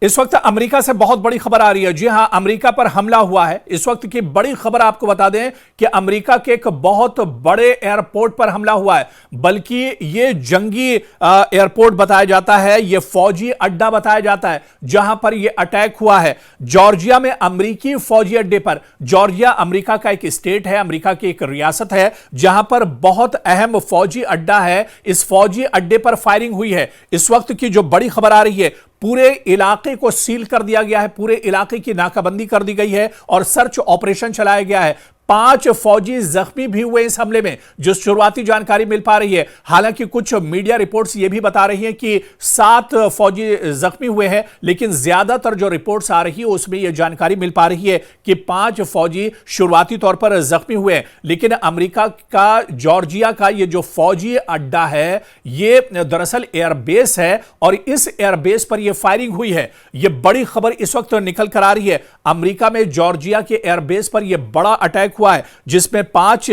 इस वक्त अमेरिका से बहुत बड़ी खबर आ रही है। जी हां, अमेरिका पर हमला हुआ है। इस वक्त की बड़ी खबर आपको बता दें कि अमेरिका के एक बहुत बड़े एयरपोर्ट पर हमला हुआ है, बल्कि यह जंगी एयरपोर्ट बताया जाता है, यह फौजी अड्डा बताया जाता है जहां पर यह अटैक हुआ है। जॉर्जिया में अमेरिकी फौजी अड्डे पर। जॉर्जिया अमेरिका का एक स्टेट है, अमेरिका की एक रियासत है जहां पर बहुत अहम फौजी अड्डा है। इस फौजी अड्डे पर फायरिंग हुई है। इस वक्त की जो बड़ी खबर आ रही है, पूरे इलाके को सील कर दिया गया है, पूरे इलाके की नाकाबंदी कर दी गई है और सर्च ऑपरेशन चलाया गया है। 5 फौजी जख्मी भी हुए इस हमले में, जो शुरुआती जानकारी मिल पा रही है। हालांकि कुछ मीडिया रिपोर्ट्स यह भी बता रही हैं कि 7 फौजी जख्मी हुए हैं, लेकिन ज्यादातर जो रिपोर्ट्स आ रही है उसमें यह जानकारी मिल पा रही है कि 5 फौजी शुरुआती तौर पर जख्मी हुए हैं। लेकिन अमेरिका का जॉर्जिया का यह जो फौजी अड्डा है, यह दरअसल एयरबेस है और इस एयरबेस पर यह फायरिंग हुई है। यह बड़ी खबर इस वक्त निकल कर आ रही है। अमेरिका में जॉर्जिया के एयरबेस पर यह बड़ा अटैक हुआ है, जिसमें 5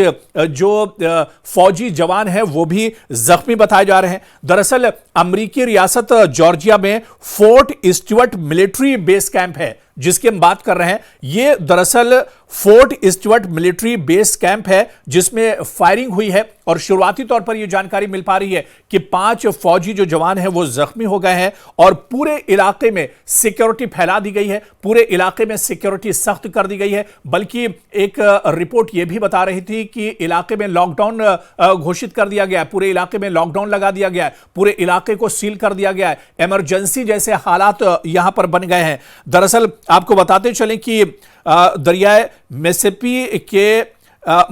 जो फौजी जवान हैं वो भी जख्मी बताए जा रहे हैं। दरअसल अमेरिकी रियासत जॉर्जिया में fort Stuart military base camp है जिसकी हम बात कर रहे हैं। यह दरअसल fort Stuart military base camp है जिसमें फायरिंग हुई है और शुरुआती तौर पर यह जानकारी मिल पा रही है कि 5 फौजी जो जवान हैं वो जख्मी हो गए हैं और पूरे इलाके में सिक्योरिटी फैला दी गई है, पूरे इलाके में सिक्योरिटी सख्त कर दी गई है। बल्कि एक रिपोर्ट यह भी बता रही थी कि इलाके में लॉकडाउन घोषित कर दिया गया है, पूरे इलाके में लॉकडाउन लगा दिया गया है, पूरे इलाके को सील कर दिया गया है। इमरजेंसी जैसे हालात यहां पर बन गए हैं। दरअसल आपको बताते चलें कि दरियाए मिसिसिपी के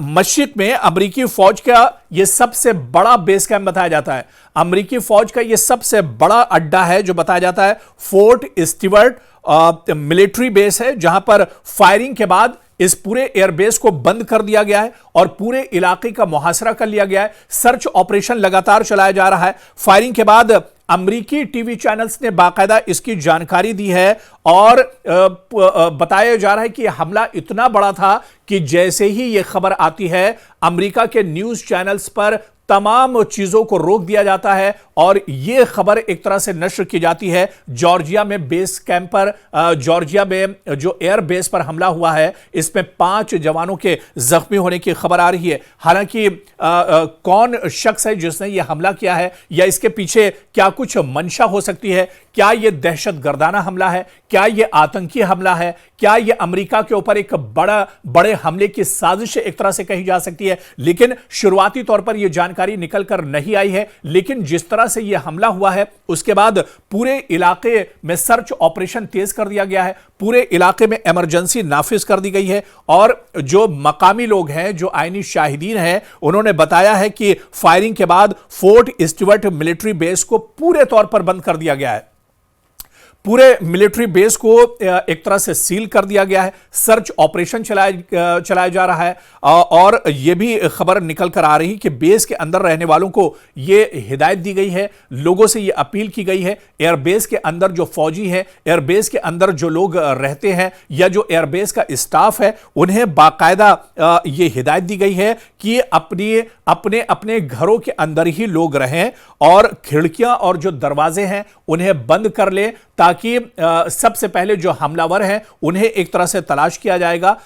मस्जिद में अमेरिकी फौज का यह सबसे बड़ा बेस कैंप बताया जाता है। अमेरिकी फौज का यह सबसे बड़ा अड्डा है जो बताया जाता है फोर्ट स्टुअर्ट मिलिट्री बेस है, जहां पर फायरिंग के बाद इस पूरे एयरबेस को बंद कर दिया गया है और पूरे इलाके का मुहासरा कर लिया गया है। सर्च ऑपरेशन लगातार चलाया जा रहा है। फायरिंग के बाद अमेरिकी टीवी चैनल्स ने बाकायदा इसकी जानकारी दी है और बताया जा रहा है कि यह हमला इतना बड़ा था कि जैसे ही यह खबर आती है, अमेरिका के न्यूज चैनल्स पर तमाम चीजों को रोक दिया जाता है और यह खबर एक तरह से नश्र की जाती है। जॉर्जिया में बेस कैंप पर, जॉर्जिया में जो एयर बेस पर हमला हुआ है, इसमें 5 जवानों के जख्मी होने की खबर आ रही है। हालांकि कौन शख्स है जिसने यह हमला किया है या इसके पीछे क्या कुछ मंशा हो सकती है, क्या यह दहशतगर्दाना हमला है, क्या यह आतंकी हमला है, क्या यह अमेरिका के ऊपर एक बड़े हमले की साजिश एक तरह से कही जा सकती है। लेकिन शुरुआती तौर पर यह जानकारी निकल कर नहीं आई है। लेकिन जिस तरह से यह हमला हुआ है उसके बाद पूरे इलाके में सर्च ऑपरेशन तेज कर दिया गया है, पूरे इलाके में इमरजेंसी नाफिज कर दी गई है और जो मकामी लोग हैं, जो आईनी शाहिदीन हैं, उन्होंने बताया है कि फायरिंग के बाद फोर्ट स्टुअर्ट मिलिट्री बेस को पूरे तौर पर बंद कर दिया गया है। पूरे मिलिट्री बेस को एक तरह से सील कर दिया गया है। सर्च ऑपरेशन चलाया जा रहा है और यह भी खबर निकल कर आ रही कि बेस के अंदर रहने वालों को यह हिदायत दी गई है, लोगों से यह अपील की गई है, एयरबेस के अंदर जो फौजी हैं, एयरबेस के अंदर जो लोग रहते हैं या जो एयरबेस का स्टाफ है, उन्हें बाकायदा यह हिदायत दी गई है कि अपने अपने घरों के अंदर ही लोग रहें और खिड़कियां और जो दरवाजे हैं उन्हें बंद कर लें, ताकि सबसे पहले जो हमलावर हैं उन्हें एक तरह से तलाश किया जाएगा,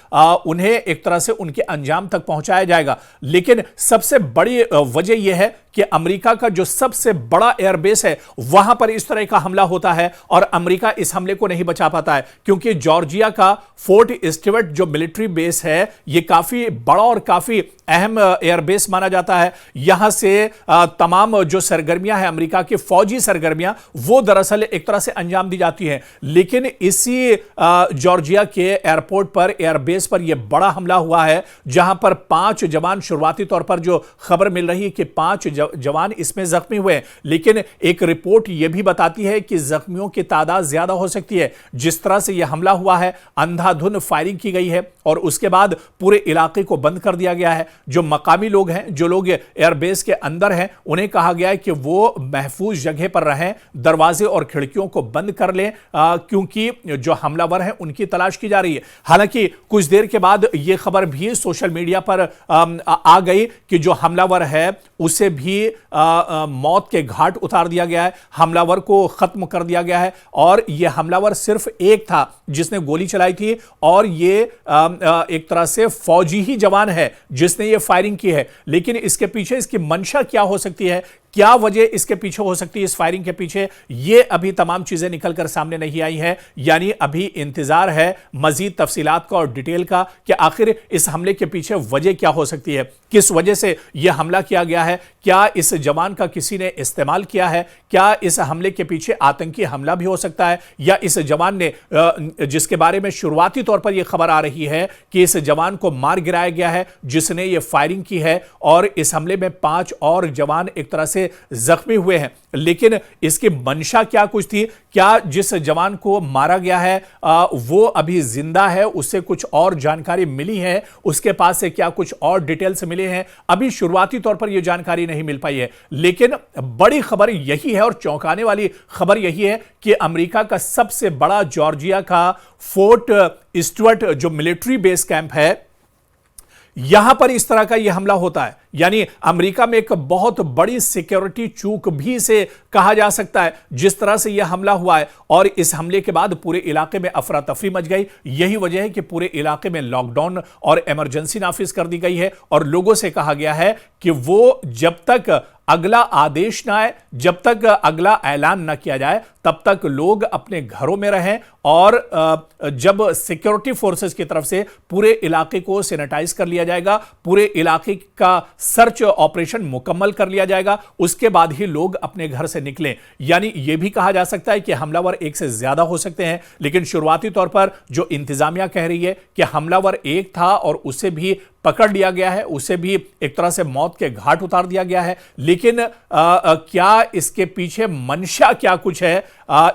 उन्हें एक तरह से उनके अंजाम तक पहुंचाया जाएगा। लेकिन सबसे बड़ी वजह यह है कि अमेरिका का जो सबसे बड़ा एयरबेस है वहां पर इस तरह का हमला होता है और अमेरिका इस हमले को नहीं बचा पाता है, क्योंकि जॉर्जिया का फोर्ट स्टुअर्ट जो मिलिट्री बेस है यह काफी बड़ा और काफी अहम एयरबेस माना जाता है। यहां से तमाम जो सरगर्मियां हैं, अमेरिका की फौजी सरगर्मियां, वो दरअसल एक तरह से अंजाम दी जाती हैं। लेकिन इसी जॉर्जिया के एयरपोर्ट पर, एयरबेस पर यह बड़ा हमला हुआ है, जहां पर 5 जवान, शुरुआती तौर पर जो खबर मिल रही है कि 5 जवान इसमें जख्मी हुए। लेकिन एक रिपोर्ट यह भी बताती है कि जख्मियों की तादाद ज्यादा हो सकती है। जिस तरह से यह हमला हुआ है, अंधाधुंध फायरिंग की गई है और उसके बाद पूरे इलाके को बंद कर दिया गया है। जो मकामी लोग हैं, जो लोग एयरबेस के अंदर हैं, उन्हें कहा गया है कि वो महफूज जगह पर रहें, दरवाजे और खिड़कियों को बंद कर लें, क्योंकि जो हमलावर हैं उनकी तलाश की जा रही है। हालांकि कुछ देर के बाद यह खबर भी सोशल मीडिया पर आ गई कि जो हमलावर है उसे भी भी मौत के घाट उतार दिया गया है, हमलावर को खत्म कर दिया गया है। और यह हमलावर सिर्फ एक था जिसने गोली चलाई थी, और ये एक तरह से फौजी ही जवान है जिसने ये फायरिंग की है। लेकिन इसके पीछे इसकी मंशा क्या हो सकती है, क्या वजह इसके पीछे हो सकती है, इस फायरिंग के पीछे, ये अभी तमाम चीजें निकलकर सामने नहीं आई हैं। यानी अभी इंतजार है मजीद तफसीलात का और डिटेल का कि आखिर इस हमले के पीछे वजह क्या हो सकती है, किस वजह से यह हमला किया गया है, क्या इस जवान का किसी ने इस्तेमाल किया है, क्या इस हमले के पीछे आतंकी हमला भी हो सकता है, या इस जवान ने, जिसके बारे में शुरुआती तौर पर यह खबर आ रही है कि इस जवान को मार गिराया गया है जिसने यह फायरिंग की है, और इस हमले में 5 और जवान एक तरह से जख्मी हुए हैं। लेकिन इसकी मंशा क्या कुछ थी, क्या जिस जवान को मारा गया है वो अभी जिंदा है, उससे कुछ और जानकारी मिली है, उसके पास से क्या कुछ और डिटेल्स मिले हैं, अभी शुरुआती तौर पर यह जानकारी नहीं मिल पाई है। लेकिन बड़ी खबर यही है और चौंकाने वाली खबर यही है कि अमेरिका का सबसे बड़ा जॉर्जिया का फोर्ट स्टुअर्ट जो मिलिट्री बेस कैंप है, यहां पर इस तरह का यह हमला होता है। यानी अमेरिका में एक बहुत बड़ी सिक्योरिटी चूक भी से कहा जा सकता है जिस तरह से यह हमला हुआ है। और इस हमले के बाद पूरे इलाके में अफरा तफरी मच गई। यही वजह है कि पूरे इलाके में लॉकडाउन और इमरजेंसी नाफिज कर दी गई है, और लोगों से कहा गया है कि वो जब तक अगला आदेश ना आए, जब तक अगला ऐलान ना किया जाए, तब तक लोग अपने घरों में रहें। और जब सिक्योरिटी फोर्सेस की तरफ से पूरे इलाके को सैनिटाइज कर लिया जाएगा, पूरे इलाके का सर्च ऑपरेशन मुकम्मल कर लिया जाएगा, उसके बाद ही लोग अपने घर से निकलें। यानी यह भी कहा जा सकता है कि हमलावर एक से ज्यादा हो सकते हैं, लेकिन शुरुआती तौर पर जो इंतजामिया कह रही है कि हमलावर एक था और उसे भी पकड़ लिया गया है, उसे भी एक तरह से मौत के घाट उतार दिया गया है। लेकिन क्या इसके पीछे मंशा क्या कुछ है,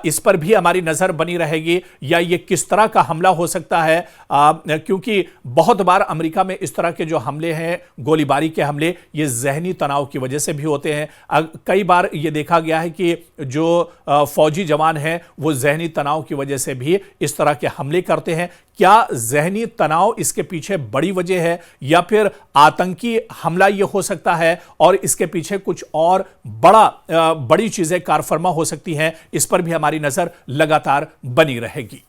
इस पर भी हमारी नजर बनी रहेगी, या ये किस तरह का हमला हो सकता है। क्योंकि बहुत बार अमेरिका में इस तरह के जो हमले हैं, गोलीबारी के हमले, ये जहनी तनाव की वजह से भी होते हैं। कई बार ये देखा गया है कि जो फौजी जवान हैं वो जहनी तनाव की वजह से भी इस तरह के हमले करते हैं। क्या जहनी तनाव इसके पीछे बड़ी वजह है, या फिर आतंकी हमला यह हो सकता है और इसके पीछे कुछ और बड़ी चीजें कारफरमा हो सकती हैं, इस पर भी हमारी नजर लगातार बनी रहेगी।